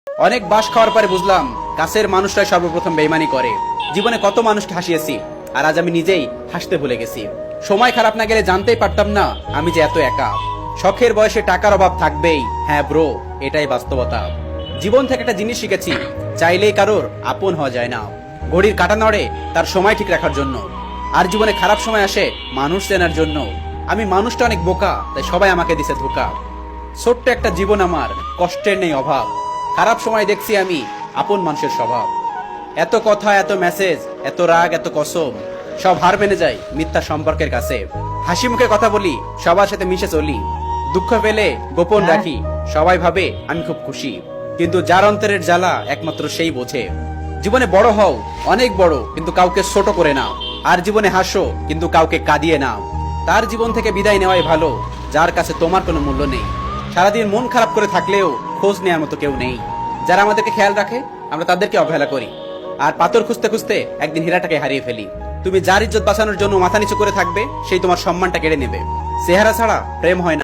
অনেক বাস খাওয়ার পরে বুঝলাম কাছের মানুষরাই সর্বপ্রথম বেইমানি করে। জীবনে কত মানুষকে হাসিয়েছি, আর আজ আমি নিজেই হাসতে ভুলে গেছি। সময় খারাপ না গেলে জানতেই পারতাম না আমি যে এত একা। শখের বয়সে টাকার অভাব থাকবেই, হ্যাঁ ব্রো, এটাই বাস্তবতা। জীবন থেকে একটা জিনিস শিখেছি, চাইলেই কারোর আপন হওয়া যায় না। ঘড়ির কাঁটা নড়ে তার সময় ঠিক রাখার জন্য, আর জীবনে খারাপ সময় আসে মানুষ চেনার জন্য। আমি মানুষটা অনেক বোকা, তাই সবাই আমাকে দিছে ধোকা। ছোট্ট একটা জীবন আমার, কষ্টের নেই অভাব। খারাপ সময় দেখছি আমি আপন মানুষের স্বভাব। এত কথা, এত মেসেজ, এত রাগ, এত কসম, সব হার মেনে যায় মিথ্যা সম্পর্কের কাছে। হাসি মুখে কথা বলি, সবার সাথে মিশে চলি। দুঃখ পেলে গোপন রাখি, সবাই ভাবে আমি খুব খুশি। কিন্তু যার অন্তরের জ্বালা একমাত্র সেই বোঝে। জীবনে বড় হও, অনেক বড়, কিন্তু কাউকে ছোট করে নাও। আর জীবনে হাসো, কিন্তু কাউকে কাঁদিয়ে নাও। তার জীবন থেকে বিদায় নেওয়াই ভালো, যার কাছে তোমার কোনো মূল্য নেই। সারাদিন মন খারাপ করে থাকলেও খোঁজ নেওয়ার মতো কেউ নেই। যারা আমাদেরকে খেয়াল রাখে, আমরা তাদেরকে অবহেলা করি, আর পাথর খুঁজতে খুঁজতে একদিন হীরাটাকে হারিয়ে ফেলি। তুমি যার ইজ্জত বাঁচানোর জন্য মাথা নিচু করে থাকবে, সেই তোমার সম্মানটা কেড়ে নেবে। চেহারা ছাড়া প্রেম হয় না।